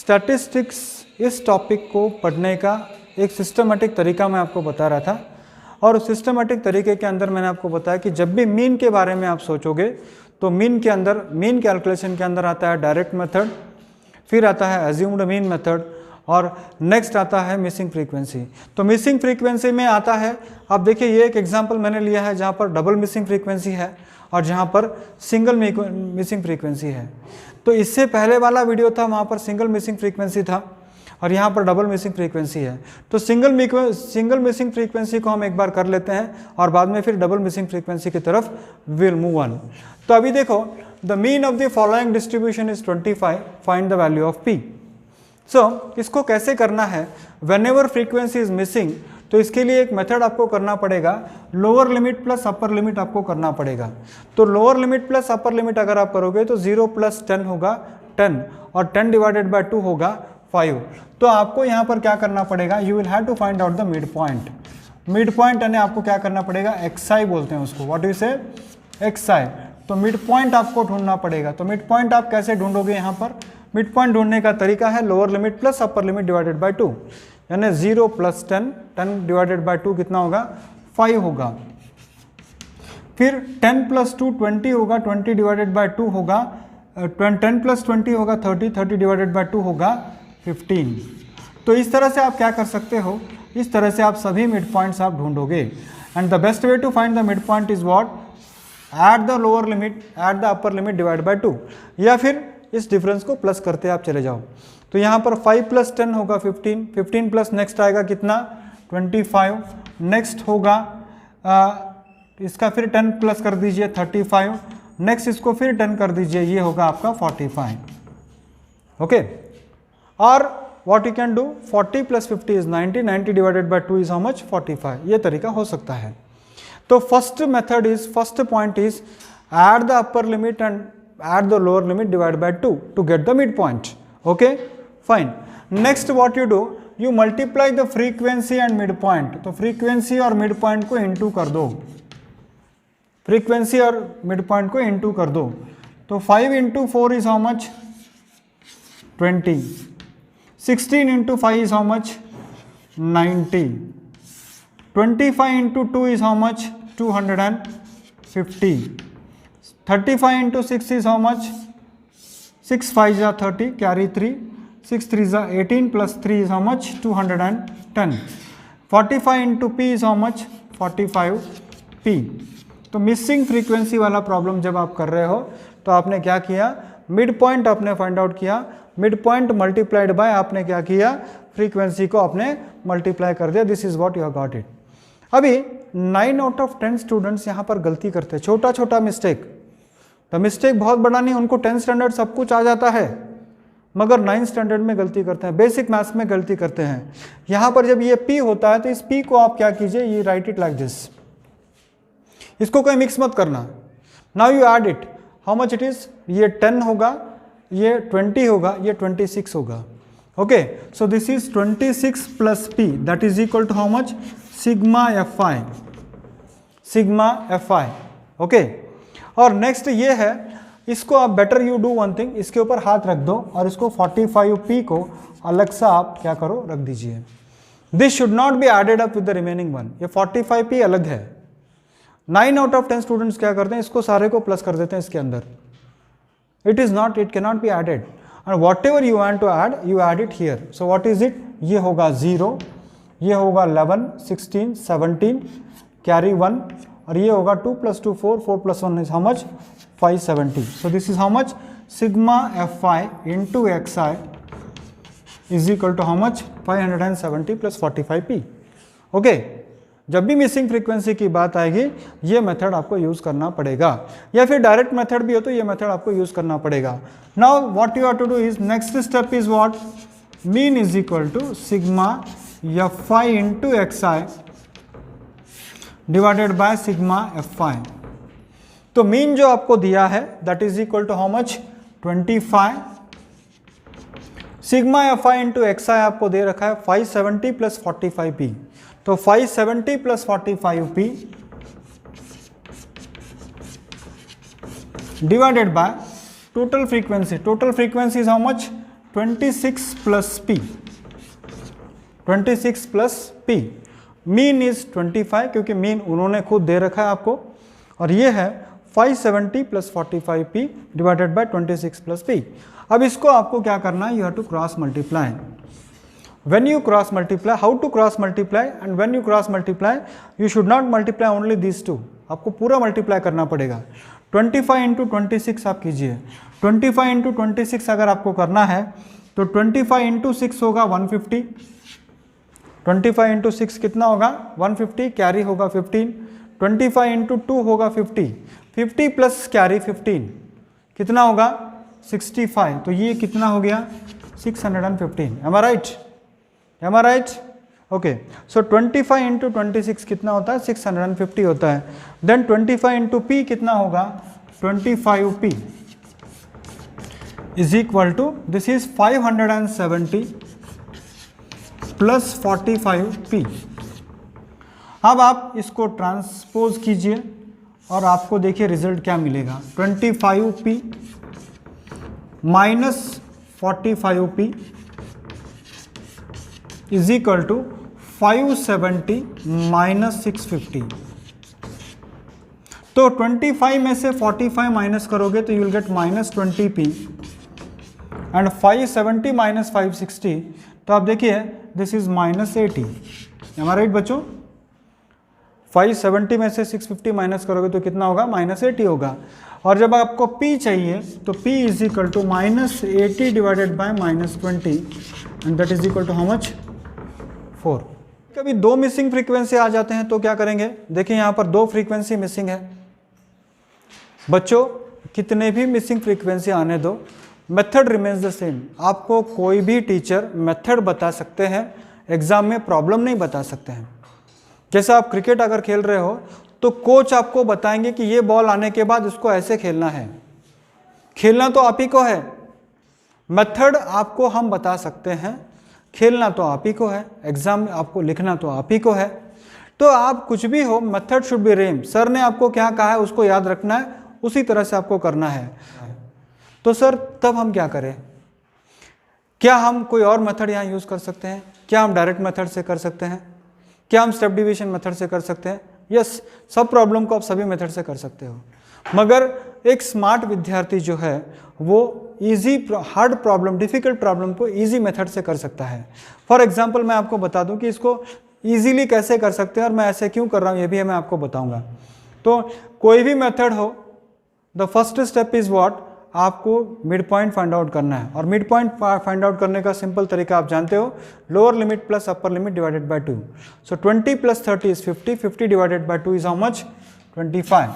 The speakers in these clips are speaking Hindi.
स्टैटिस्टिक्स इस टॉपिक को पढ़ने का एक सिस्टमेटिक तरीका मैं आपको बता रहा था, और उस सिस्टमेटिक तरीके के अंदर मैंने आपको बताया कि जब भी मीन के बारे में आप सोचोगे तो मीन के अंदर, मीन कैलकुलेशन के अंदर आता है डायरेक्ट मेथड, फिर आता है एज्यूम्ड मीन मेथड, और नेक्स्ट आता है मिसिंग फ्रीक्वेंसी। तो मिसिंग फ्रीक्वेंसी में आता है, आप देखिए ये एक एग्जांपल मैंने लिया है जहाँ पर डबल मिसिंग फ्रीक्वेंसी है और जहाँ पर सिंगल मिसिंग फ्रीक्वेंसी है। तो इससे पहले वाला वीडियो था वहाँ पर सिंगल मिसिंग फ्रीक्वेंसी था और यहाँ पर डबल मिसिंग फ्रीक्वेंसी है। तो सिंगल मिसिंग फ्रीक्वेंसी को हम एक बार कर लेते हैं और बाद में फिर डबल मिसिंग फ्रीक्वेंसी की तरफ विल मूव ऑन। तो अभी देखो, the mean of the following distribution is 25, find the value of P. So इसको कैसे करना है, whenever frequency is missing, तो इसके लिए एक मेथड आपको करना पड़ेगा, lower limit plus upper limit आपको करना पड़ेगा। तो lower limit plus upper limit अगर आप करोगे तो 0 + 10 होगा 10 और 10 / 2 होगा 5। तो आपको यहाँ पर क्या करना पड़ेगा, you will have to find out the mid point. Mid point यानी आपको क्या करना पड़ेगा, एक्साई बोलते हैं उसको, व्हाट यू से, एक्साई। तो मिड पॉइंट आपको ढूंढना पड़ेगा। तो मिड पॉइंट आप कैसे ढूंढोगे, यहाँ पर मिड पॉइंट ढूंढने का तरीका है lower limit plus upper limit divided by 2, यानी 0 + 10, 10 / 2 कितना होगा, 5 होगा। फिर 10 + 2 20 होगा, 20 / 2 होगा, 10 + 20 होगा 30, 30 / 2 होगा 15। तो इस तरह से आप क्या कर सकते हो, इस तरह से आप सभी मिड पॉइंट्स आप ढूंढोगे। And the best way to find the mid point is what, at the lower limit at the upper limit divide by 2, या फिर इस डिफरेंस को प्लस करते आप चले जाओ। तो यहाँ पर 5 + 10 होगा 15, 15 प्लस नेक्स्ट आएगा कितना, 25, नेक्स्ट होगा इसका फिर 10 प्लस कर दीजिए 35, नेक्स्ट इसको फिर 10 कर दीजिए, ये होगा आपका 45। ओके, और what you can do, 40 + 50 is 90, 90 / 2 is how much, 45। ये तरीका हो सकता है। तो first method is, first point is at the upper limit and at the lower limit divide by 2 to get the mid point. Okay fine. Next what you do, you multiply the frequency and mid point. तो फ्रीक्वेंसी और मिड पॉइंट को इनटू कर दो, फ्रीक्वेंसी और मिड पॉइंट को इनटू कर दो। तो 5 × 4 is how much, 20, 16 × 5 is how much, 90, 25 × 2 is how much, 250, 35 × 6 is how much, 6 5s are 30, carry 3, 6 3s are 18 plus 3 is how much, 210, 45 × p is how much, 45p। तो मिसिंग फ्रीक्वेंसी वाला प्रॉब्लम जब आप कर रहे हो तो आपने क्या किया, मिड पॉइंट आपने फाइंड आउट किया, मिड पॉइंट मल्टीप्लाइड बाय आपने क्या किया, फ्रीक्वेंसी को आपने मल्टीप्लाई कर दिया। This is what you have got it. अभी 9 आउट ऑफ 10 स्टूडेंट्स यहाँ पर गलती करते हैं, छोटा छोटा मिस्टेक। तो मिस्टेक बहुत बड़ा नहीं, उनको 10 स्टैंडर्ड सब कुछ आ जाता है, मगर 9 स्टैंडर्ड में गलती करते हैं, बेसिक मैथ्स में गलती करते हैं। यहाँ पर जब ये p होता है तो इस p को आप क्या कीजिए, ये राइट इट लाइक दिस, इसको कोई मिक्स मत करना। Now you add it, how much it is, ये 10 होगा, ये 20 होगा, ये 26 होगा। Okay, so this is 26 + p, that is equal to how much, sigma fi, sigma fi। Okay, और नेक्स्ट ये है, इसको आप better you do one thing, इसके ऊपर हाथ रख दो और इसको 45p को अलग सा आप क्या करो, रख दीजिए। This should not be added up with the remaining one, ये 45p अलग है। 9 आउट ऑफ 10 स्टूडेंट्स क्या करते हैं, इसको सारे को प्लस कर देते हैं इसके अंदर। It is not, it can not be added, and whatever you want to add, you add it here. So what is it, ये होगा 0, ये होगा 11, 16, 17, कैरी 1, और ये होगा 2 + 2 4, 4 + 1 is how much, 570। So this is how much, sigma fi into xi is equal to how much, 570 + 45p। Okay, जब भी मिसिंग फ्रीक्वेंसी की बात आएगी ये मेथड आपको यूज करना पड़ेगा, या फिर डायरेक्ट मेथड भी हो तो ये मेथड आपको यूज करना पड़ेगा। Now what you have to do is, next step is what, mean is equal to sigma fi into xi divided by sigma fi। तो मीन जो आपको दिया है that is equal to how much, 25, sigma fi into xi आपको दे रखा है 570 + 45p। तो 570 + 45p divided by total frequency, total frequency is how much, 26 plus P, 26 plus P, mean is 25 क्योंकि मीन उन्होंने खुद दे रखा है आपको, और ये है 570 plus 45 p divided by 26 plus p. अब इसको आपको क्या करना है, you have to cross multiply. When you cross multiply, how to cross multiply, and when you cross multiply, you should not multiply only these two, आपको पूरा मल्टीप्लाई करना पड़ेगा। 25 इंटू 26 आप कीजिए, 25 इंटू 26 अगर आपको करना है तो 25 इंटू 6 होगा 150, 25 इंटू 6 कितना होगा 150, कैरी होगा 15, 25 इंटू 2 होगा 50, 50 प्लस कैरी 15 कितना होगा 65, तो ये कितना हो गया 615। Am I right? Am I right? Okay. So 25 into 26 कितना होता है 650 होता है। Then 25 into p कितना होगा 25p is equal to, this is 570 plus 45p। अब आप इसको ट्रांसपोज कीजिए और आपको देखिए रिजल्ट क्या मिलेगा, 25p minus 45p is equal to 570 minus 650। तो 25 में से 45 माइनस करोगे तो you will get minus 20p and 570 minus 560, तो आप देखिए this is minus 80। Am I right बच्चों? 570 में से 650 माइनस करोगे तो कितना होगा माइनस 80 होगा। और जब आपको p चाहिए तो p is equal to minus 80 divided by minus 20 and that is equal to how much 4। कभी दो मिसिंग फ्रीक्वेंसी आ जाते हैं तो क्या करेंगे, देखिए यहाँ पर दो फ्रीक्वेंसी मिसिंग है। बच्चों कितने भी मिसिंग फ्रीक्वेंसी आने दो, मेथड रिमेन्स द सेम। आपको कोई भी टीचर मेथड बता सकते हैं, एग्जाम में प्रॉब्लम नहीं बता सकते हैं। जैसे आप क्रिकेट अगर खेल रहे हो तो कोच आपको बताएंगे कि ये बॉल आने के बाद उसको ऐसे खेलना है, खेलना तो आप ही को है। मेथड आपको हम बता सकते हैं, खेलना तो आप ही को है, एग्जाम में आपको लिखना तो आप ही को है। तो आप कुछ भी हो, मेथड शुड बी रेम। सर ने आपको क्या कहा है उसको याद रखना है, उसी तरह से आपको करना है। तो सर तब हम क्या करें, क्या हम कोई और मेथड यहाँ यूज़ कर सकते हैं? क्या हम डायरेक्ट मेथड से कर सकते हैं? क्या हम स्टेप डिवीजन मेथड से कर सकते हैं? यस, सब प्रॉब्लम को आप सभी मेथड से कर सकते हो, मगर एक स्मार्ट विद्यार्थी जो है वो easy hard problem, difficult problem को इजी मेथड से कर सकता है। फॉर एग्जांपल मैं आपको बता दूं कि इसको इजीली कैसे कर सकते हैं और मैं ऐसे क्यों कर रहा हूं, ये भी मैं आपको बताऊंगा। तो कोई भी मेथड हो, the first step is what, आपको मिड पॉइंट फाइंड आउट करना है। और मिड पॉइंट फाइंड आउट करने का सिंपल तरीका आप जानते हो, lower limit plus upper limit divided by 2। So 20 plus 30 is 50, 50 divided by 2 is how much 25।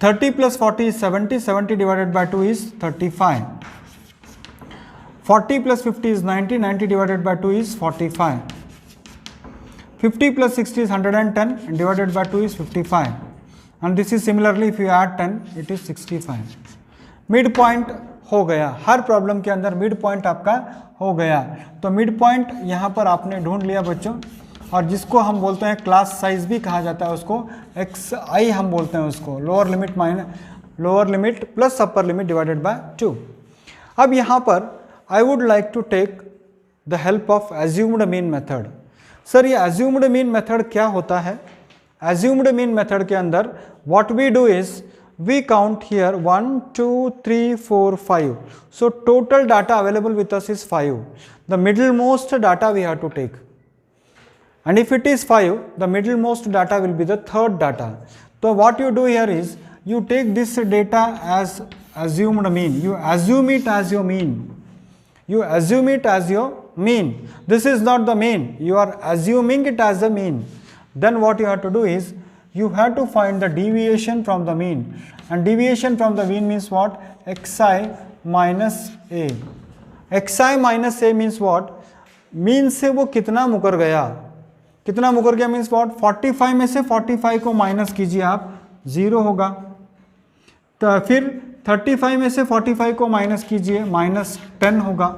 30 plus 40 is 70, 70 divided by 2 is 35. 40 plus 50 is 90, 90 divided by 2 is 45. 50 plus 60 is 110 and divided by 2 is 55. And this is similarly if you add 10, it is 65. Mid point हो गया, हर प्रॉब्लम के अंदर मिड पॉइंट आपका हो गया। तो मिड पॉइंट यहाँ पर आपने ढूंढ लिया बच्चों, और जिसको हम बोलते हैं क्लास साइज भी कहा जाता है, उसको xi हम बोलते हैं उसको, lower limit plus upper limit divided by 2। अब यहाँ पर I would like to take the help of assumed mean method. Sir ये एज्यूम्ड मीन मेथड क्या होता है? एज्यूम्ड मीन मेथड के अंदर what we do is we count here 1 2 3 4 5, so total data available with us is 5। The middle most data we have to take, and if it is 5, the middlemost data will be the third data. So what you do here is you take this data as assumed mean, you assume it as your mean, you assume it as your mean. This is not the mean, you are assuming it as the mean. Then what you have to do is you have to find the deviation from the mean, and deviation from the mean means what? xi minus a. xi minus a means what? mean से वो कितना मुकर गया, कितना मुकर गया मीन्स व्हाट, 45 में से 45 को माइनस कीजिए आप, 0 होगा। तो फिर 35 में से 45 को माइनस कीजिए, माइनस 10 होगा।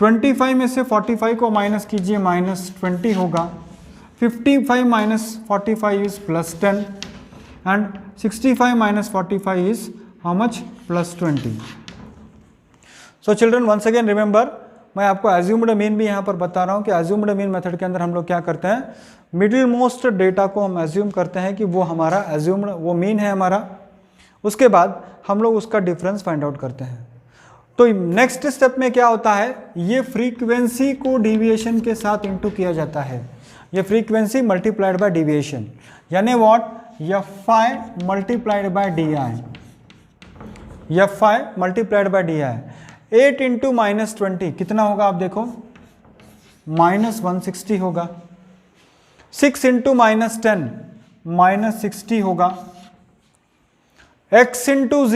25 में से 45 को माइनस कीजिए, माइनस 20 होगा। 55 minus 45 is plus 10 and 65 minus 45 is how much plus 20। So children once again remember, मैं आपको एज्यूम्ड मीन भी यहाँ पर बता रहा हूँ कि एज्यूम्ड मीन मेथड के अंदर हम लोग क्या करते हैं, मिडिल मोस्ट डेटा को हम एज्यूम करते हैं कि वो हमारा एज्यूम्ड वो मीन है हमारा, उसके बाद हम लोग उसका डिफरेंस फाइंड आउट करते हैं। तो नेक्स्ट स्टेप में क्या होता है, ये फ्रीक्वेंसी को डेविएशन के साथ इंटू किया जाता है, ये फ्रीक्वेंसी मल्टीप्लाइड बाय डेविएशन, यानी what, Fi multiplied by D I, Fi multiplied by D I. 8 into -20 कितना होगा आप देखो, -160 होगा। 6 इंटू -10 -60 होगा। x into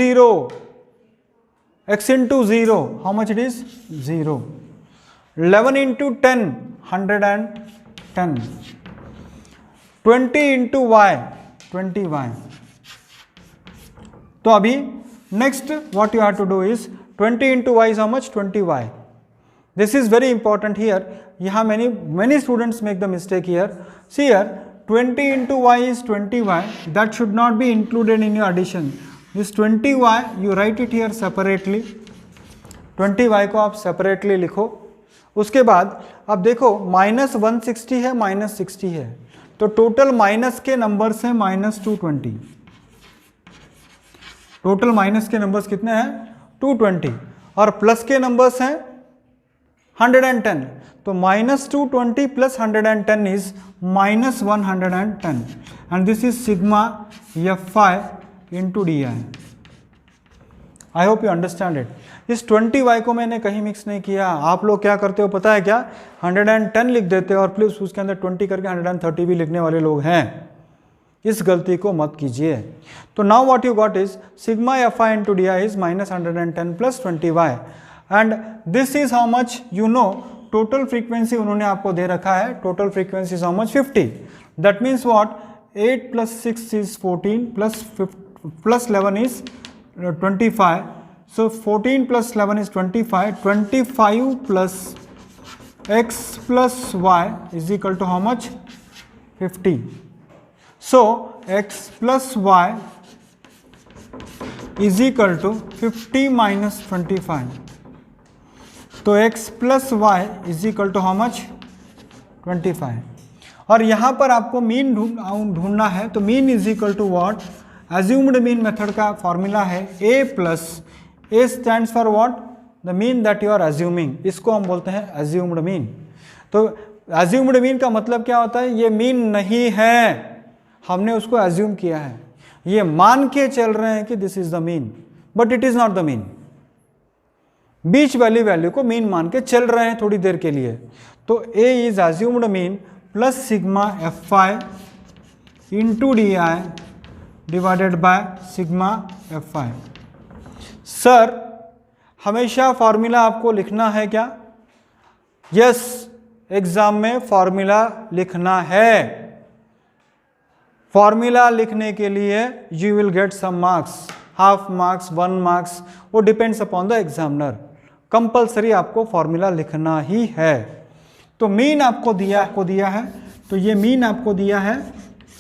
0 how much it is 0। 11 into 10 110। 20 into y 20y। तो अभी next what you have to do is 20 into y is how much, 20y. This is very important here. यहाँ many students make the mistake here. See here 20 into y is 20y, that should not be included in your addition. This 20y you write it here separately, 20y को आप separately लिखो। उसके बाद अब देखो -160 है -60 है, तो टोटल माइनस के नंबर्स हैं -220, टोटल माइनस के नंबर्स कितने हैं 220, और प्लस के नंबर्स हैं 110, तो -220 plus 110 is -110, and this is sigma Fi into D I. I hope you understand it. इस 20y को मैंने कहीं मिक्स नहीं किया। आप लोग क्या करते हो पता है क्या, 110 लिख देते हो और प्लस उसके अंदर 20 करके 130 भी लिखने वाले लोग हैं। इस गलती को मत कीजिए। तो now what you got is sigma Fi into D I is -110 plus 20y, and this is how much, you know total frequency उन्होंने आपको दे रखा है, total frequency is how much 50। That means what, 8 + 6 is 14 plus 11 is 25, so 14 + 11 is 25, 25 plus x plus y is equal to how much, 50. So x plus y is equal to 50 minus 25. तो x plus y is equal to how much, 25. और यहाँ पर आपको मीन ढूंढना है, तो mean is equal to what, assumed mean method का फॉर्मूला है a plus A stands for what, the mean that you are assuming, इसको हम बोलते हैं assumed mean। तो assumed mean का मतलब क्या होता है, ये मीन नहीं है, हमने उसको assume किया है, ये मान के चल रहे हैं कि this is the mean, but it is not the mean। बीच वाली वैल्यू को मीन मान के चल रहे हैं थोड़ी देर के लिए। तो A is assumed mean plus sigma Fi into D I divided by sigma Fi। Sir हमेशा फॉर्मूला आपको लिखना है क्या, यस, एग्जाम में फॉर्मूला लिखना है। फॉर्मूला लिखने के लिए you will get some marks, half marks, 1 marks, वो depends upon the examiner. Compulsory आपको फॉर्मूला लिखना ही है। तो मीन आपको दिया है, तो ये मीन आपको दिया है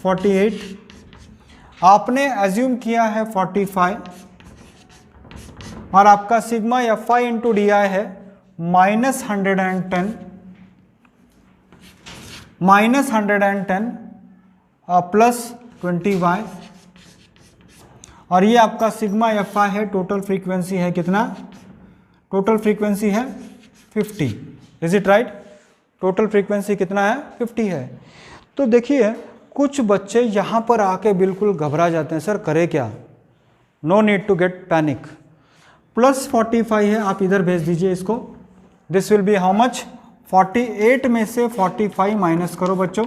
48, आपने एज्यूम किया है 45, और आपका sigma Fi into D I है -110 प्लस 20y, और ये आपका सिग्मा Fi है, टोटल फ्रीक्वेंसी है कितना, टोटल फ्रीक्वेंसी है 50, is it right, total frequency कितना है 50 है। तो देखिए कुछ बच्चे यहाँ पर आके बिल्कुल घबरा जाते हैं, सर करे क्या, no need to get panic. Plus 45 है, आप इधर भेज दीजिए इसको, this will be how much, 48 में से 45 माइनस करो बच्चों,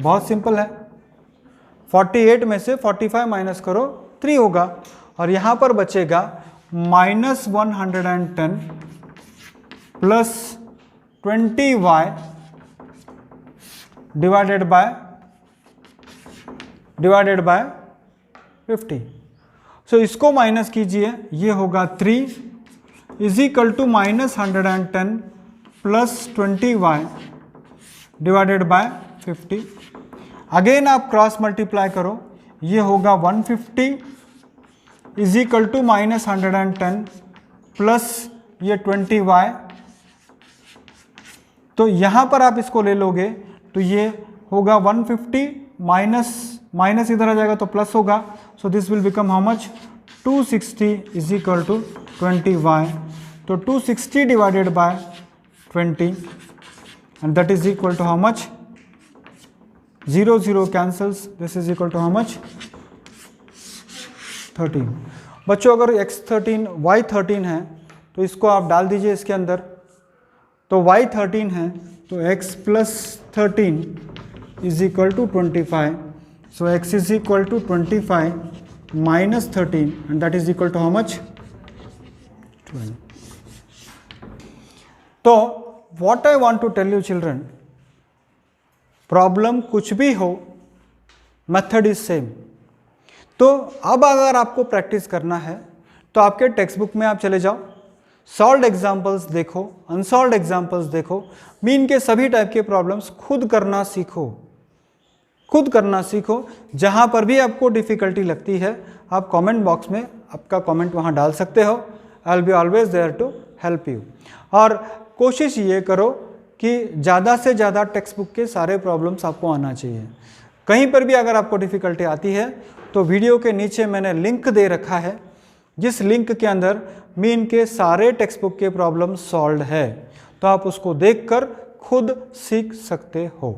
बहुत सिंपल है, 48 में से 45 माइनस करो 3 होगा, और यहाँ पर बचेगा -110 प्लस 20y डिवाइडेड बाय 50। सो इसको माइनस कीजिए, ये होगा 3 is equal to -110 plus 20y divided by 50। Again आप क्रॉस मल्टीप्लाई करो, ये होगा 150 इज इक्वल टू -110 प्लस ये 20y, तो यहाँ पर आप इसको ले लोगे तो ये होगा 150 माइनस इधर आ जाएगा तो प्लस होगा, so this will become how much 260 is equal to 20y, तो 260 divided by 20 and that is equal to how much 0 0 cancels, this is equal to how much 13। बच्चों अगर x13 y13 है तो इसको आप डाल दीजिए इसके अंदर, तो y13 है तो x plus 13 is equal to 25, so x is equal to 25 minus 13 and that is equal to how much 12। तो what I want to tell you children, problem कुछ भी हो मेथड इज सेम। तो अब अगर आपको प्रैक्टिस करना है तो आपके टेक्स्ट बुक में आप चले जाओ, सॉल्व्ड एग्जाम्पल्स देखो, अनसॉल्व्ड एग्जाम्पल्स देखो, मीन के सभी टाइप के प्रॉब्लम्स खुद करना सीखो, खुद करना सीखो। जहाँ पर भी आपको डिफ़िकल्टी लगती है आप कमेंट बॉक्स में आपका कमेंट वहाँ डाल सकते हो, I will be always there to help you. और कोशिश ये करो कि ज़्यादा से ज़्यादा टेक्स्ट बुक के सारे प्रॉब्लम्स आपको आना चाहिए। कहीं पर भी अगर आपको डिफ़िकल्टी आती है तो वीडियो के नीचे मैंने लिंक दे रखा है, जिस लिंक के अंदर मीन के सारे टेक्स्ट बुक के प्रॉब्लम सॉल्व है, तो आप उसको देखकर खुद सीख सकते हो।